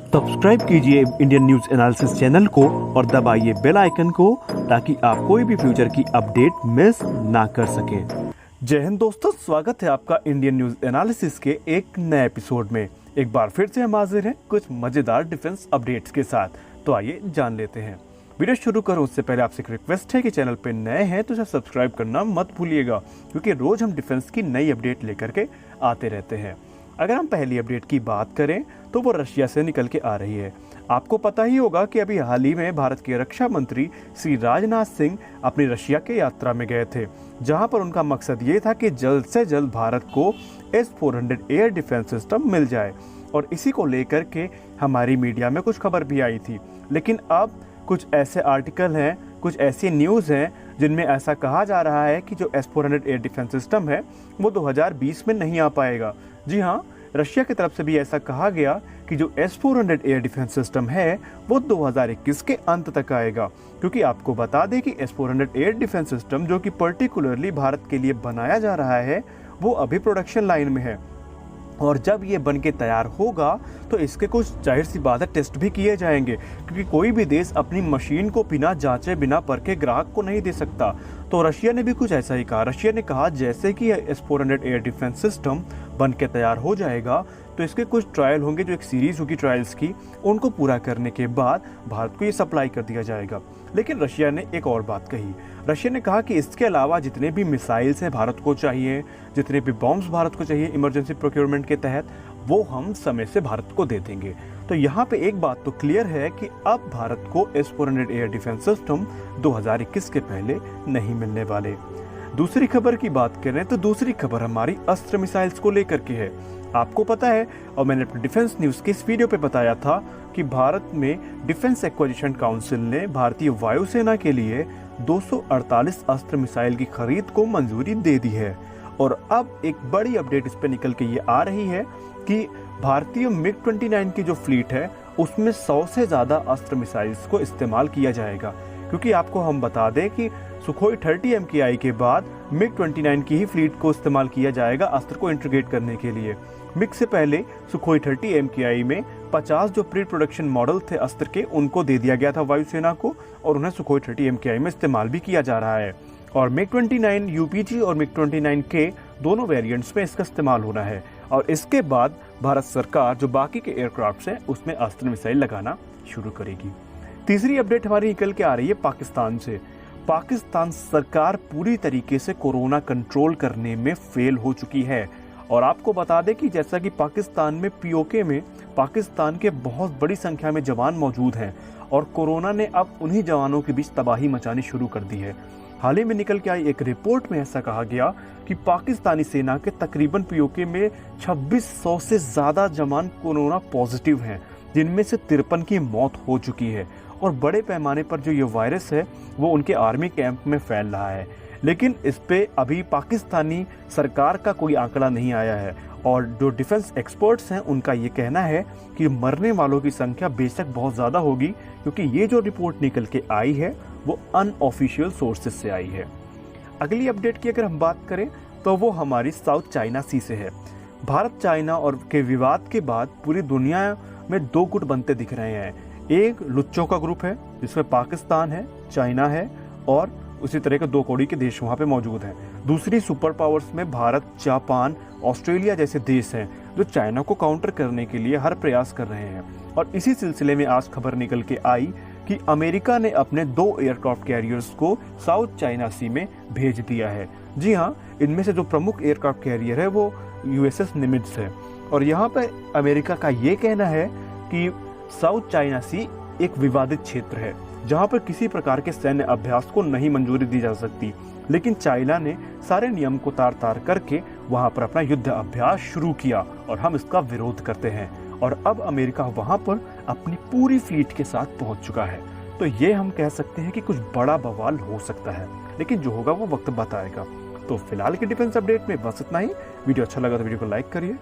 Subscribe कीजिए Indian news analysis channel को और दबाइए बेल आइकन को ताकि आप कोई भी फ्यूचर की अपडेट मिस ना कर सकें। जय हिंद दोस्तों, स्वागत है आपका इंडियन न्यूज एनालिसिस के एक नए एपिसोड में। एक बार फिर से हम हाजिर हैं कुछ मजेदार डिफेंस अपडेट्स के साथ। तो आइए जान लेते हैं। वीडियो शुरू करूं उससे पहले आपसे एक रिक्वेस्ट है कि चैनल पे नए हैं तो इसे सब्सक्राइब करना मत भूलिएगा, क्योंकि रोज हम डिफेंस की नई अपडेट लेकर के आते रहते हैं। अगर हम पहली अपडेट की बात करें तो वो रशिया से निकल के आ रही है। आपको पता ही होगा कि अभी हाल ही में भारत के रक्षा मंत्री श्री राजनाथ सिंह अपनी रशिया के यात्रा में गए थे, जहां पर उनका मकसद ये था कि जल्द से जल्द भारत को S-400 एयर डिफेंस सिस्टम मिल जाए। और इसी को लेकर के हमारी मीडिया में कुछ खबर भी आई थी, लेकिन अब कुछ ऐसे आर्टिकल हैं, कुछ ऐसी न्यूज़ हैं जिनमें ऐसा कहा जा रहा है कि जो S-400 एयर डिफेंस सिस्टम है वो 2020 में नहीं आ पाएगा। जी हाँ, रशिया की तरफ से भी ऐसा कहा गया कि जो S-400 एयर डिफेंस सिस्टम है वो 2021 के अंत तक आएगा, क्योंकि आपको बता दें कि S-400 एयर डिफेंस सिस्टम जो कि पर्टिकुलरली भारत के लिए बनाया जा रहा है वो अभी प्रोडक्शन लाइन में है। और जब ये बन के तैयार होगा तो इसके कुछ जाहिर सी बात है टेस्ट भी किए जाएंगे, क्योंकि कोई भी देश अपनी मशीन को बिना जांचे बिना परखे ग्राहक को नहीं दे सकता। तो रशिया ने भी कुछ ऐसा ही कहा। रशिया ने कहा जैसे कि S-400 एयर डिफेंस सिस्टम बन के तैयार हो जाएगा तो इसके कुछ ट्रायल होंगे, जो एक सीरीज होगी ट्रायल्स की, उनको पूरा करने के बाद भारत को ये सप्लाई कर दिया जाएगा। लेकिन रशिया ने एक और बात कही। रशिया ने कहा कि इसके अलावा जितने भी मिसाइल्स हैं भारत को चाहिए, जितने भी बॉम्ब्स भारत को चाहिए इमरजेंसी प्रोक्योरमेंट के तहत, वो हम समय से भारत को दे देंगे। तो यहाँ पे एक बात तो क्लियर है कि अब भारत को S-400 एयर डिफेंस सिस्टम 2021 के पहले नहीं मिलने वाले। दूसरी खबर की बात करें तो दूसरी खबर हमारी अस्त्र मिसाइल्स को लेकर के है। आपको पता है, और मैंने अपने डिफेंस न्यूज के इस वीडियो पे बताया था कि भारत में डिफेंस एक्विजिशन काउंसिल ने भारतीय वायुसेना के लिए 248 अस्त्र मिसाइल की खरीद को मंजूरी दे दी है। और अब एक बड़ी अपडेट इस पे निकल के ये आ रही है कि भारतीय MiG-29 की जो फ्लीट है उसमें 100 से ज्यादा अस्त्र मिसाइल्स को इस्तेमाल किया जाएगा। क्योंकि आपको हम बता दें कि सुखोई 30 MKI के बाद MiG-29 की ही फ्लीट को इस्तेमाल किया जाएगा अस्त्र को इंटीग्रेट करने के लिए। मिग से पहले सुखोई 30 MKI में 50 जो प्री प्रोडक्शन मॉडल थे अस्त्र के, उनको दे दिया गया था वायुसेना को, और उन्हें सुखोई 30 MKI में इस्तेमाल भी किया जा रहा है। और MiG-29 UPG और MiG-29 के दोनों वेरिएंट्स में इसका इस्तेमाल होना है। और इसके बाद भारत सरकार जो बाकी के एयरक्राफ्ट हैं उसमें अस्त्र मिसाइल लगाना शुरू करेगी। तीसरी अपडेट हमारी निकल के आ रही है पाकिस्तान से। पाकिस्तान सरकार पूरी तरीके से कोरोना कंट्रोल करने में फेल हो चुकी है। और आपको बता दें कि जैसा कि पाकिस्तान में POK में पाकिस्तान के बहुत बड़ी संख्या में जवान मौजूद हैं और कोरोना ने अब उन्हीं जवानों के बीच तबाही मचानी शुरू कर दी है। हाल ही में निकल के आई एक रिपोर्ट में ऐसा कहा गया कि पाकिस्तानी सेना के तकरीबन POK में 2600 से ज्यादा जवान कोरोना पॉजिटिव हैं, जिनमें से 53 की मौत हो चुकी है। और बड़े पैमाने पर जो ये वायरस है वो उनके आर्मी कैंप में फैल रहा है। लेकिन इस पे अभी पाकिस्तानी सरकार का कोई आंकड़ा नहीं आया है। और जो डिफेंस एक्सपर्ट्स हैं उनका ये कहना है कि मरने वालों की संख्या बेशक बहुत ज़्यादा होगी, क्योंकि ये जो रिपोर्ट निकल के आई है वो अनऑफिशियल सोर्सेज से आई है। अगली अपडेट की अगर हम बात करें तो वो हमारी साउथ चाइना सी से है। भारत चाइना और के विवाद के बाद पूरी दुनिया में दो गुट बनते दिख रहे हैं। एक लुच्चों का ग्रुप है जिसमें पाकिस्तान है, चाइना है और उसी तरह के दो कौड़ी के देश वहाँ पे मौजूद हैं। दूसरी सुपर पावर्स में भारत, जापान, ऑस्ट्रेलिया जैसे देश हैं जो चाइना को काउंटर करने के लिए हर प्रयास कर रहे हैं। और इसी सिलसिले में आज खबर निकल के आई कि अमेरिका ने अपने 2 एयरक्राफ्ट कैरियर्स को साउथ चाइना सी में भेज दिया है। जी हाँ, इनमें से जो प्रमुख एयरक्राफ्ट कैरियर है वो USS निमित्ज है। और यहाँ पे अमेरिका का ये कहना है कि साउथ चाइना सी एक विवादित क्षेत्र है जहां पर किसी प्रकार के सैन्य अभ्यास को नहीं मंजूरी दी जा सकती। लेकिन चाइना ने सारे नियम को तार करके वहां पर अपना युद्ध अभ्यास शुरू किया और हम इसका विरोध करते हैं। और अब अमेरिका वहां पर अपनी पूरी फ्लीट के साथ पहुंच चुका है। तो ये हम कह सकते हैं कि कुछ बड़ा बवाल हो सकता है, लेकिन जो होगा वो वक्त बताएगा। तो फिलहाल की डिफेंस अपडेट में बस इतना ही। वीडियो अच्छा लगा तो वीडियो को लाइक करिए।